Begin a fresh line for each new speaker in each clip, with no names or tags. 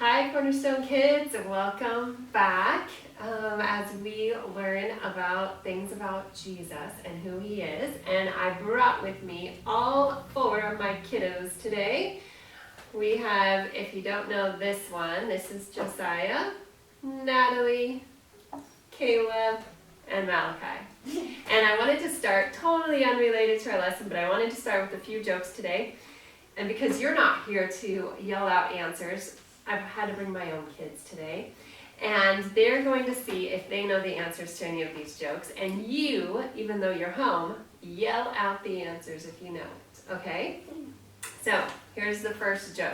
Hi Cornerstone kids, welcome back as we learn about things about Jesus and who he is. And I brought with me all four of my kiddos today. We have, if you don't know this one, this is Josiah, Natalie, Caleb, and Malachi. And I wanted to start, totally unrelated to our lesson, but I wanted to start with a few jokes today. And because you're not here to yell out answers, I've had to bring my own kids today. And they're going to see if they know the answers to any of these jokes. And you, even though you're home, yell out the answers if you know it, okay? So, here's the first joke.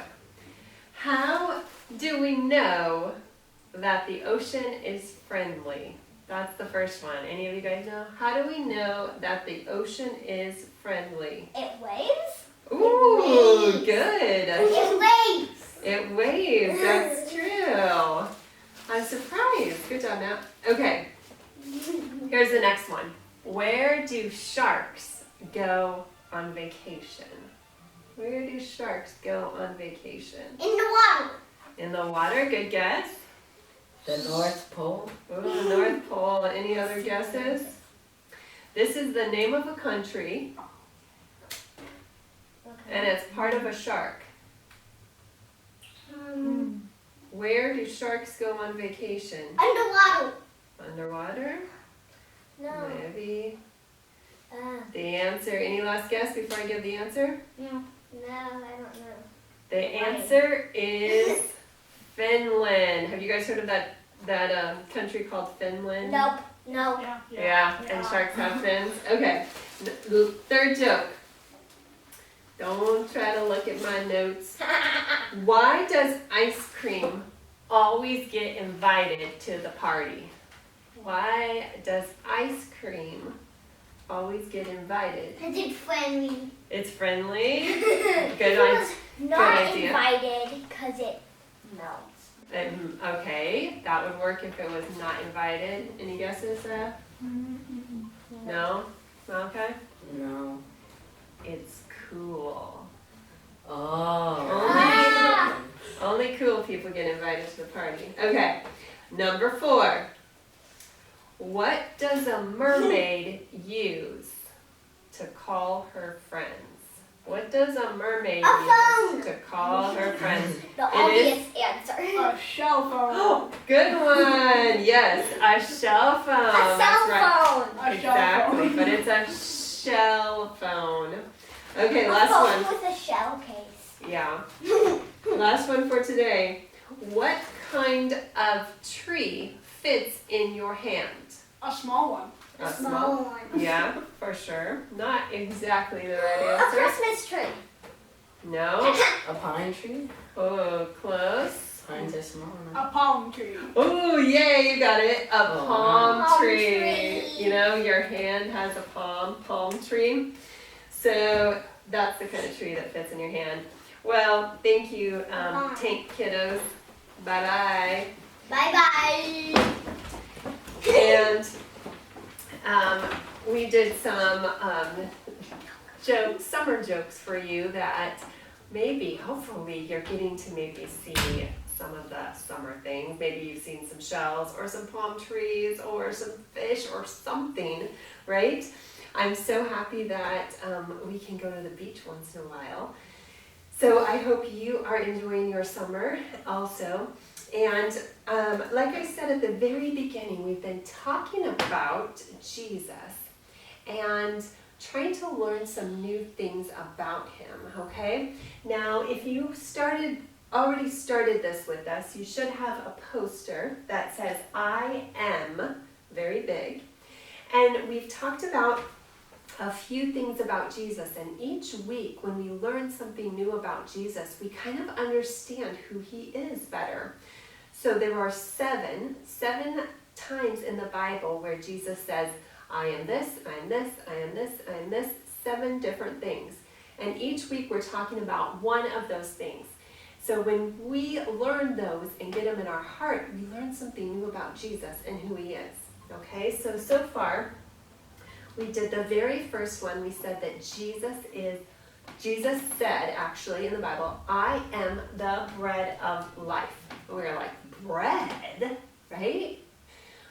How do we know that the ocean is friendly? That's the first one. Any of you guys know? How do we know that the ocean is friendly?
It waves?
Ooh, good.
It waves.
It waves, that's true. I'm surprised. Good job, Matt. Okay, here's the next one. Where do sharks go on vacation? Where do sharks go on vacation?
In the water.
In the water, good guess.
The North Pole.
Ooh, the North Pole. Any other guesses? This is the name of a country, and it's part of a shark. Where do sharks go on vacation?
Underwater.
Underwater?
No.
Maybe. The answer, any last guess before I give the answer?
No, I don't know.
The answer is Finland. Have you guys heard of that country called Finland?
Nope. No.
Yeah, and sharks have fins. Okay, third joke. Don't try to look at my notes. Why does ice cream always get invited to the party? Why does ice cream always get invited?
Because it's friendly.
It's friendly? Good
Not
idea.
invited because it melts.
Okay, that would work if it was not invited. Any guesses, No? Okay.
No.
It's cool.
Oh.
Only cool people get invited to the party. Okay, number 4. What does a mermaid use to call her friends? What does a mermaid use to call her friends?
The obvious answer.
A shell phone.
Oh, good one. Yes, a shell phone.
A
That's
cell
right.
phone.
Exactly, but it's a shell phone. Okay, last
phone
one.
with a shell case.
Yeah. Last one for today. What kind of tree fits in your hand?
A small one.
A
Small one.
Yeah, for sure. Not exactly the
A
right answer.
Christmas tree.
No.
A pine tree?
Oh, close.
Pines are small
A
enough.
palm tree.
Oh, yay, you got it. A
Oh,
palm
palm
tree.
tree.
You know, your hand has a palm tree. So that's the kind of tree that fits in your hand. Well, thank you, Tank kiddos. Bye-bye.
Bye-bye.
And we did some jokes, summer jokes for you that maybe, hopefully, you're getting to maybe see some of the summer things. Maybe you've seen some shells or some palm trees or some fish or something, right? I'm so happy that we can go to the beach once in a while. So I hope you are enjoying your summer also. And like I said at the very beginning, we've been talking about Jesus and trying to learn some new things about him, okay? Now, if you already started this with us, you should have a poster that says, I am, very big. And we've talked about a few things about Jesus, and each week when we learn something new about Jesus, we kind of understand who he is better. So there are seven times in the Bible where Jesus says, I am this, I am this, I am this, I am this, 7 different things. And each week we're talking about one of those things. So when we learn those and get them in our heart, we learn something new about Jesus and who he is. Okay, so far, we did the very first one. We said that Jesus said, actually, in the Bible, I am the bread of life. And we were like, bread, right?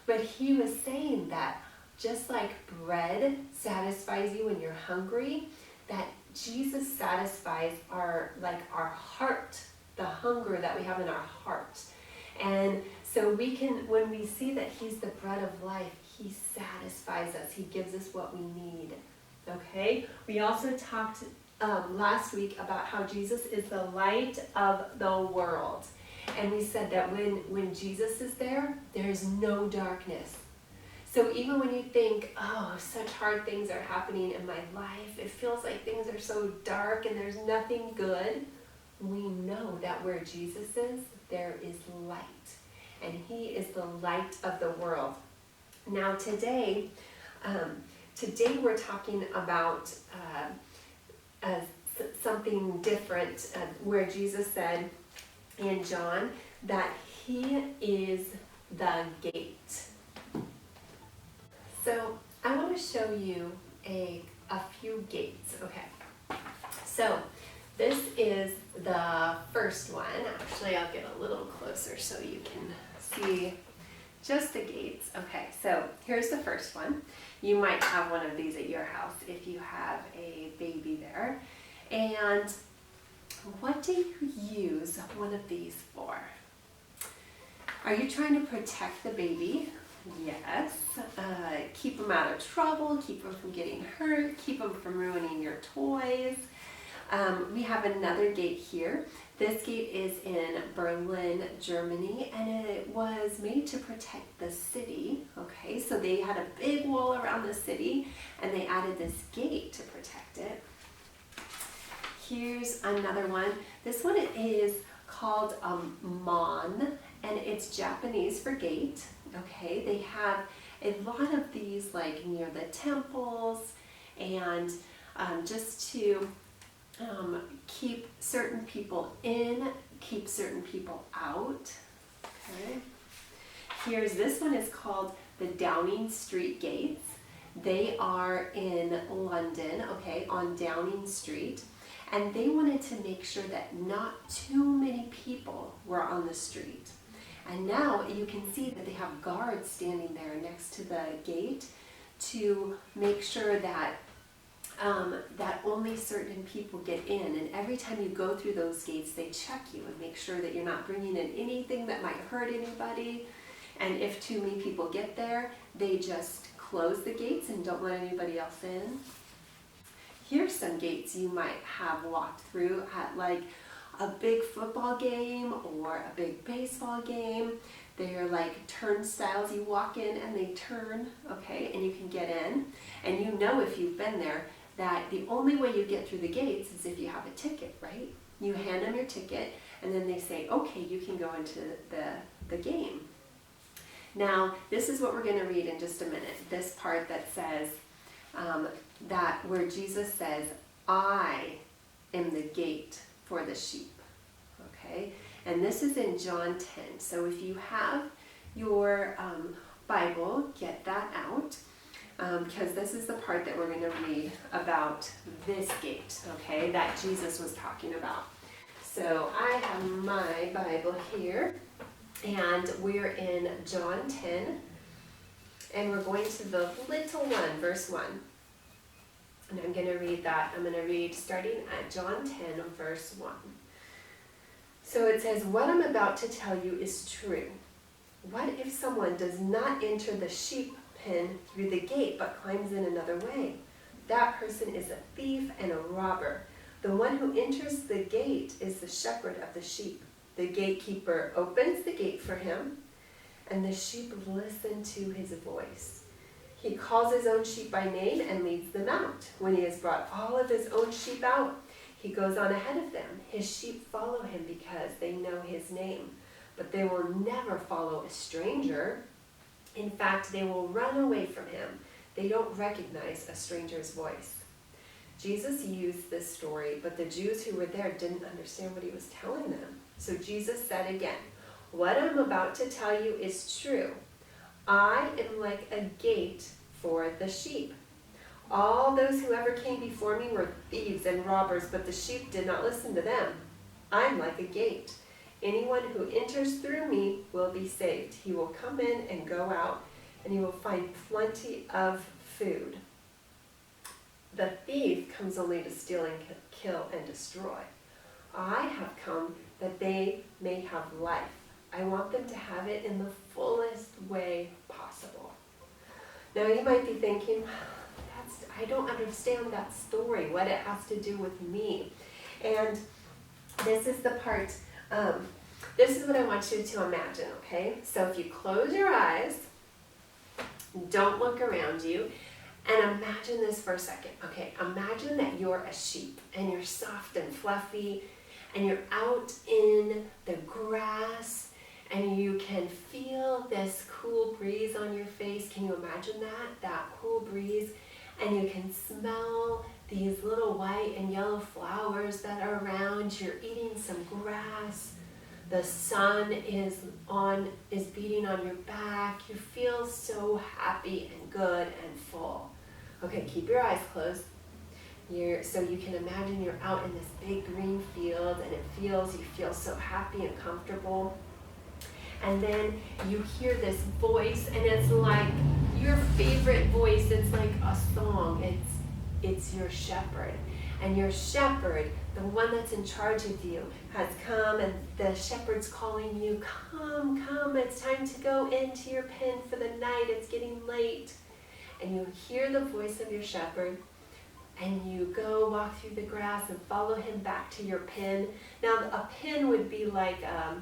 But he was saying that just like bread satisfies you when you're hungry, that Jesus satisfies our heart, the hunger that we have in our heart. And so we can, when we see that he's the bread of life, he satisfies us. He gives us what we need. Okay? We also talked last week about how Jesus is the light of the world. And we said that when Jesus is there, there's no darkness. So even when you think, oh, such hard things are happening in my life, it feels like things are so dark and there's nothing good, we know that where Jesus is, there is light. And he is the light of the world. Now today we're talking about something different, where Jesus said in John that he is the gate. So I want to show you a few gates. Okay. So this is the first one. Actually, I'll get a little closer so you can see just the gates. Okay, so here's the first one. You might have one of these at your house if you have a baby there. And what do you use one of these for? Are you trying to protect the baby? Yes. Keep them out of trouble, keep them from getting hurt, keep them from ruining your toys. We have another gate here. This gate is in Berlin, Germany, and it was made to protect the city. Okay, so they had a big wall around the city, and they added this gate to protect it. Here's another one. This one is called Mon, and it's Japanese for gate. Okay, they have a lot of these like near the temples, and just to keep certain people in, keep certain people out. Okay. Here's this one is called the Downing Street gates. They are in London, okay, on Downing Street. And they wanted to make sure that not too many people were on the street. And now you can see that they have guards standing there next to the gate to make sure that that only certain people get in. And every time you go through those gates, they check you and make sure that you're not bringing in anything that might hurt anybody. And if too many people get there, they just close the gates and don't let anybody else in. Here's some gates you might have walked through at like a big football game or a big baseball game. They're like turnstiles. You walk in and they turn, okay, and you can get in. And you know if you've been there that the only way you get through the gates is if you have a ticket, right? You hand them your ticket and then they say, okay, you can go into the game. Now, this is what we're going to read in just a minute. This part that says, that where Jesus says, I am the gate for the sheep. Okay? And this is in John 10. So if you have your Bible, get that out. Because this is the part that we're going to read about this gate, okay, that Jesus was talking about. So I have my Bible here, and we're in John 10, and we're going to the little one, verse 1. And I'm going to read that. I'm going to read starting at John 10, verse 1. So it says, what I'm about to tell you is true. What if someone does not enter the sheep pen through the gate, but climbs in another way? That person is a thief and a robber. The one who enters the gate is the shepherd of the sheep. The gatekeeper opens the gate for him, and the sheep listen to his voice. He calls his own sheep by name and leads them out. When he has brought all of his own sheep out, he goes on ahead of them. His sheep follow him because they know his name, but they will never follow a stranger. In fact, they will run away from him. They don't recognize a stranger's voice. Jesus used this story, but the Jews who were there didn't understand what he was telling them. So Jesus said again, what I'm about to tell you is true. I am like a gate for the sheep. All those who ever came before me were thieves and robbers, but the sheep did not listen to them. I'm like a gate. Anyone who enters through me will be saved. He will come in and go out, and he will find plenty of food. The thief comes only to steal and kill and destroy. I have come that they may have life. I want them to have it in the fullest way possible. Now you might be thinking, I don't understand that story, what it has to do with me. And this is the part, this is what I want you to imagine, okay? So if you close your eyes, don't look around you, and imagine this for a second. Okay, imagine that you're a sheep, and you're soft and fluffy, and you're out in the grass, and you can feel this cool breeze on your face. Can you imagine that cool breeze? And you can smell these little white and yellow flowers that are around. You're eating some grass. The sun is beating on your back. You feel so happy and good and full. Okay, keep your eyes closed. So you can imagine you're out in this big green field, and you feel so happy and comfortable. And then you hear this voice, and it's like your favorite voice. It's like a song. It's your shepherd. And your shepherd, the one that's in charge of you, has come, and the shepherd's calling you, come, it's time to go into your pen for the night. It's getting late. And you hear the voice of your shepherd, and you go walk through the grass and follow him back to your pen. Now, a pen would be like a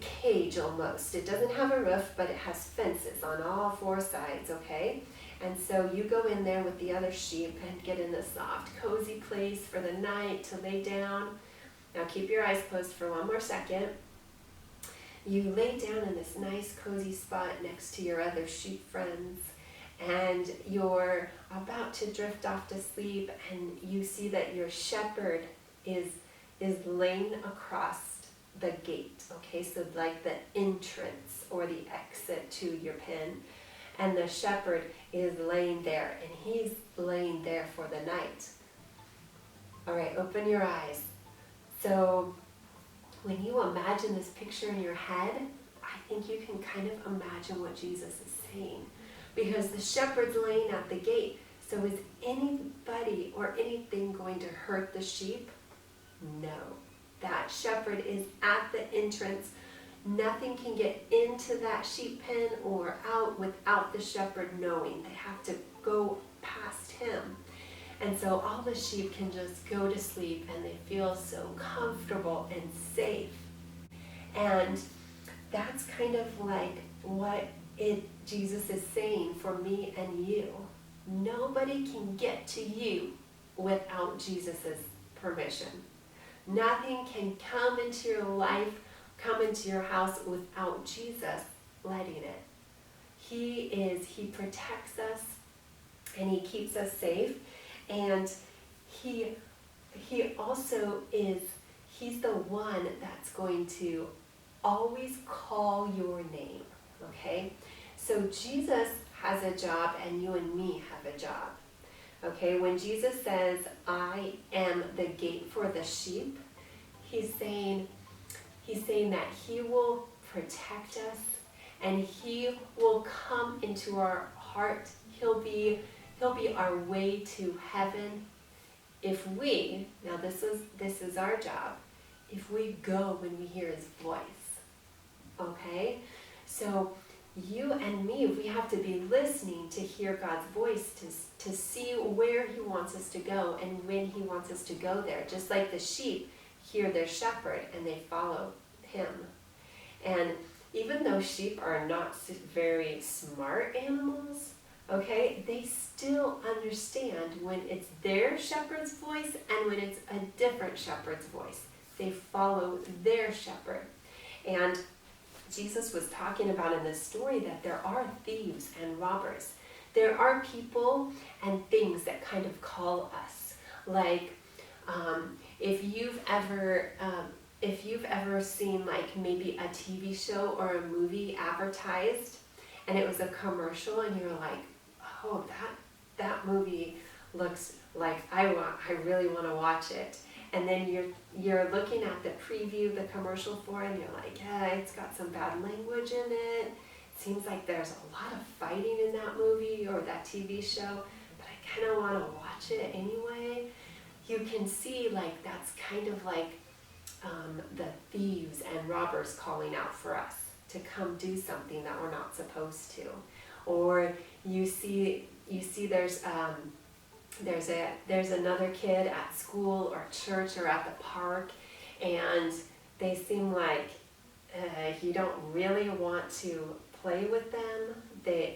cage almost. It doesn't have a roof, but it has fences on all four sides, okay? And so you go in there with the other sheep and get in this soft, cozy place for the night to lay down. Now keep your eyes closed for one more second. You lay down in this nice, cozy spot next to your other sheep friends, and you're about to drift off to sleep, and you see that your shepherd is laying across the gate, okay, so like the entrance or the exit to your pen, and the shepherd is laying there, and he's laying there for the night. All right, open your eyes. So when you imagine this picture in your head, I think you can kind of imagine what Jesus is saying, because the shepherd's laying at the gate. So is anybody or anything going to hurt the sheep? No. That shepherd is at the entrance. Nothing can get into that sheep pen or out without the shepherd knowing. They have to go past him. And so all the sheep can just go to sleep, and they feel so comfortable and safe. And that's kind of like what Jesus is saying for me and you. Nobody can get to you without Jesus' permission. Nothing can come into your life, come into your house without Jesus letting it. He protects us, and he keeps us safe, and he also he's the one that's going to always call your name, okay? So Jesus has a job, and you and me have a job. Okay, when Jesus says, I am the gate for the sheep, he's saying that he will protect us, and he will come into our heart. He'll be our way to heaven if we, now this is our job, if we go when we hear his voice. Okay? So you and me, we have to be listening to hear God's voice, to see where he wants us to go and when he wants us to go there. Just like the sheep hear their shepherd and they follow him. And even though sheep are not very smart animals, okay, they still understand when it's their shepherd's voice and when it's a different shepherd's voice. They follow their shepherd. And Jesus was talking about in this story that there are thieves and robbers. There are people and things that kind of call us. Like if you've ever seen like maybe a TV show or a movie advertised, and it was a commercial, and you're like, oh, that movie looks like I really want to watch it. and then you're looking at the preview, the commercial for it, and you're like, yeah, it's got some bad language in it. Seems like there's a lot of fighting in that movie or that TV show, but I kind of want to watch it anyway. You can see like that's kind of like the thieves and robbers calling out for us to come do something that we're not supposed to. Or you see there's another kid at school or church or at the park, and they seem like you don't really want to play with them. They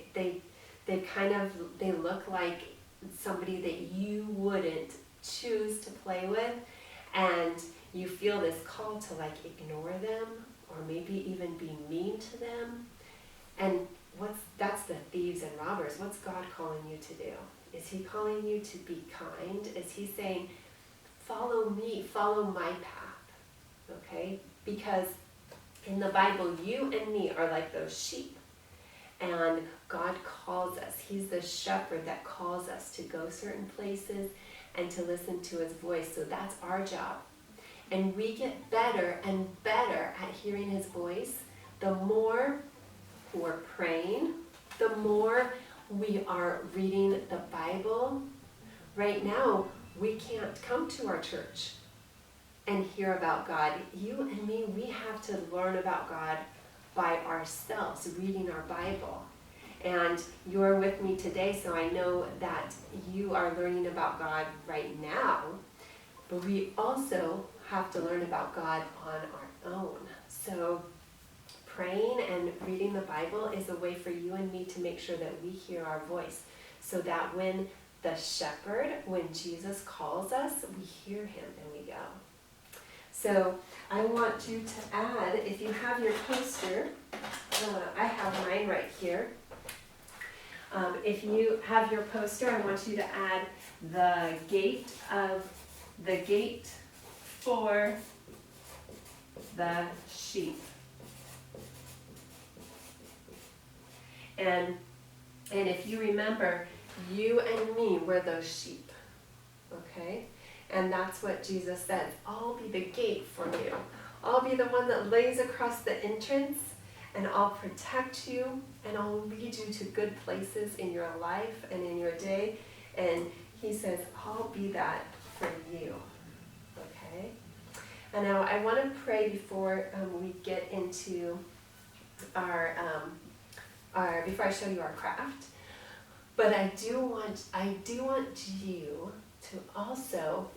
look like somebody that you wouldn't choose to play with, and you feel this call to like ignore them or maybe even be mean to them. And that's the thieves and robbers. What's God calling you to do? Is he calling you to be kind? Is he saying, follow me, follow my path? Okay? Because in the Bible, you and me are like those sheep. And God calls us. He's the shepherd that calls us to go certain places and to listen to his voice. So that's our job. And we get better and better at hearing his voice. The more we're praying, the more we are reading the Bible. Right now, we can't come to our church and hear about God. You and me, we have to learn about God by ourselves, reading our Bible. And you're with me today, so I know that you are learning about God right now, but we also have to learn about God on our own. So praying and reading the Bible is a way for you and me to make sure that we hear our voice, so that when the shepherd, when Jesus calls us, we hear him and we go. So I want you to add, if you have your poster, I have mine right here. If you have your poster, I want you to add the gate for the sheep. And if you remember, you and me were those sheep, okay? And that's what Jesus says. I'll be the gate for you. I'll be the one that lays across the entrance, and I'll protect you, and I'll lead you to good places in your life and in your day. And he says, I'll be that for you, okay? And now I want to pray before we get into before I show you our craft. But I do want you to also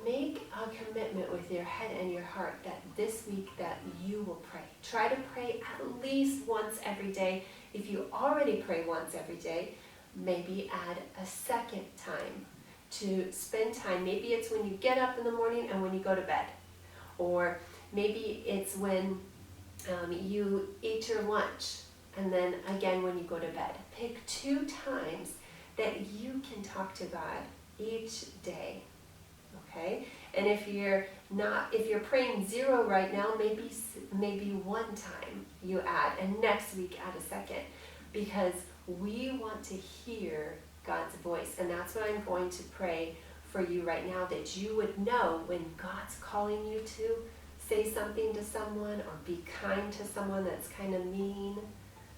make a commitment with your head and your heart that this week that you will pray. Try to pray at least once every day. If you already pray once every day, maybe add a second time to spend time. Maybe it's when you get up in the morning and when you go to bed. Or maybe it's when you eat your lunch and then again when you go to bed. Pick 2 times that you can talk to God each day. Okay? And if you're praying 0 right now, maybe 1 time you add, and next week add a second, because we want to hear God's voice. And that's what I'm going to pray for you right now, that you would know when God's calling you to say something to someone or be kind to someone that's kind of mean,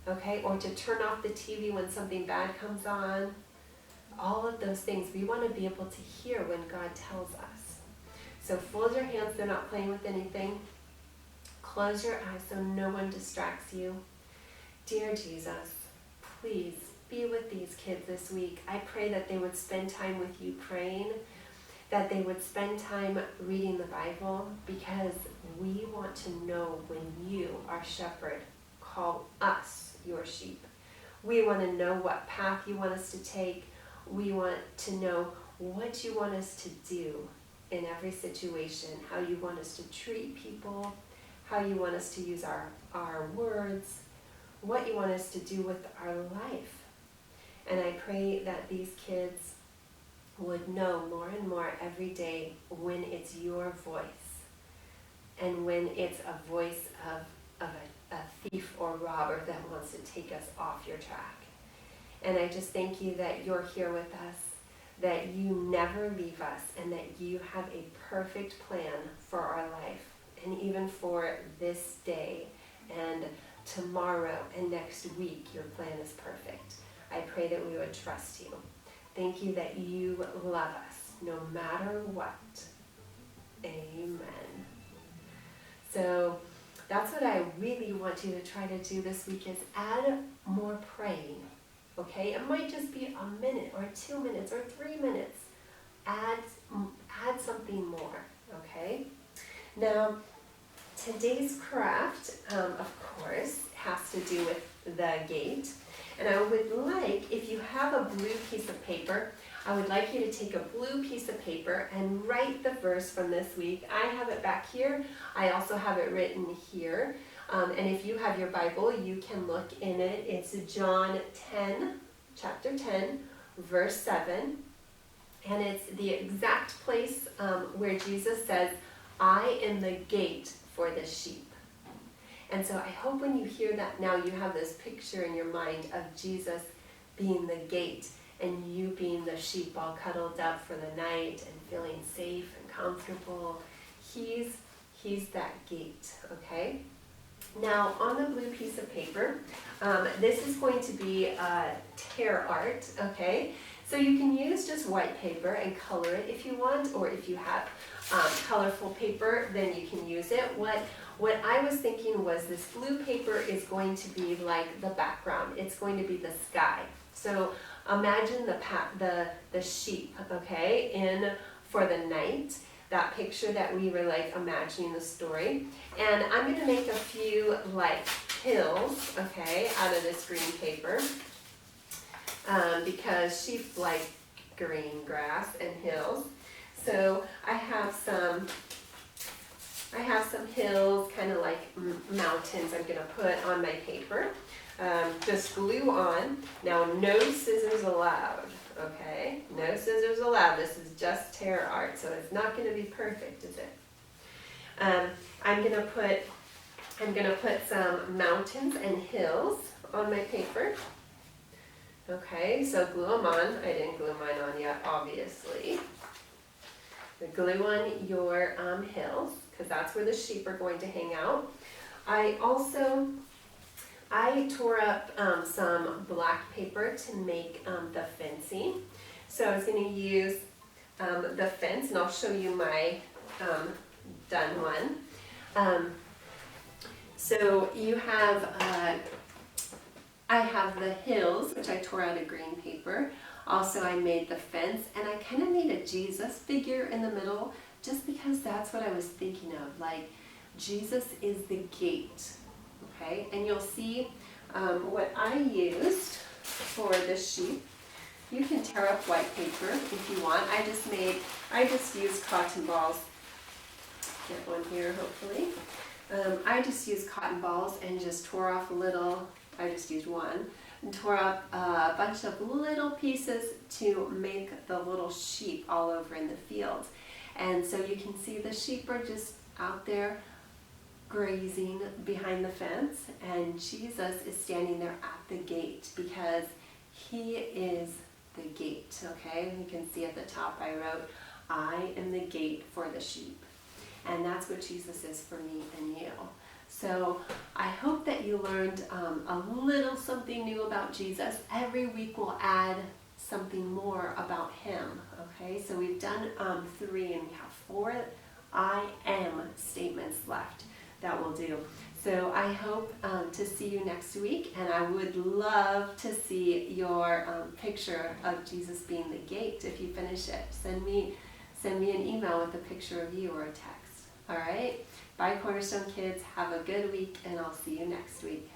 okay? Or to turn off the TV when something bad comes on. All of those things, we want to be able to hear when God tells us. So fold your hands, they're not playing with anything. Close your eyes so no one distracts you. Dear Jesus, please be with these kids this week. I pray that they would spend time with you praying, that they would spend time reading the Bible, because we want to know when you, our shepherd, call us your sheep. We want to know what path you want us to take. We want to know what you want us to do in every situation, how you want us to treat people, how you want us to use our words, what you want us to do with our life. And I pray that these kids would know more and more every day when it's your voice and when it's a voice of a thief or robber that wants to take us off your track. And I just thank you that you're here with us, that you never leave us and that you have a perfect plan for our life and even for this day and tomorrow and next week. Your plan is perfect. I pray that we would trust you. Thank you that you love us no matter what. Amen. So that's what I really want you to try to do this week, is add more praying. Okay, it might just be a minute or 2 minutes or 3 minutes. Add something more. Okay. Now, today's craft, of course, has to do with the gate. And I would like, if you have a blue piece of paper, I would like you to take a blue piece of paper and write the verse from this week. I have it back here. I also have it written here. And if you have your Bible, you can look in it. It's John 10, chapter 10, verse 7. And it's the exact place where Jesus says, I am the gate for the sheep. And so I hope when you hear that now, you have this picture in your mind of Jesus being the gate and you being the sheep all cuddled up for the night and feeling safe and comfortable. He's that gate, okay? Now, on the blue piece of paper, this is going to be tear art, okay? So you can use just white paper and color it if you want, or if you have colorful paper, then you can use it. What I was thinking was this blue paper is going to be like the background. It's going to be the sky. So imagine the sheep, okay, in for the night. That picture that we were like imagining the story. And I'm going to make a few like hills, okay, out of this green paper. Because sheep like green grass and hills. So I have some hills, kind of like mountains I'm going to put on my paper. Just glue on. Now, no scissors allowed, okay? No scissors allowed. This is just tear art, so it's not going to be perfect, is it? I'm going to put some mountains and hills on my paper. Okay, so glue them on. I didn't glue mine on yet, obviously. Glue on your hills, because that's where the sheep are going to hang out. I tore up some black paper to make the fencing. So I was going to use the fence, and I'll show you my done one. So you have, I have the hills, which I tore out of green paper. Also, I made the fence, and I kind of made a Jesus figure in the middle, just because that's what I was thinking of. Like, Jesus is the gate, okay? And you'll see what I used for the sheep. You can tear up white paper if you want. I just used cotton balls. Get one here, hopefully. I just used cotton balls and just tore off a little. I just used one. And tore up a bunch of little pieces to make the little sheep all over in the field. And so you can see the sheep are just out there grazing behind the fence, and Jesus is standing there at the gate because he is the gate, okay? You can see at the top I wrote, I am the gate for the sheep. And that's what Jesus is for me and you. So I hope that you learned a little something new about Jesus. Every week we'll add something more about him, okay? So we've done 3 and we have 4 I am statements left that we'll do. So I hope to see you next week, and I would love to see your picture of Jesus being the gate. If you finish it, send me an email with a picture of you or a text. All right? Bye, Cornerstone kids. Have a good week, and I'll see you next week.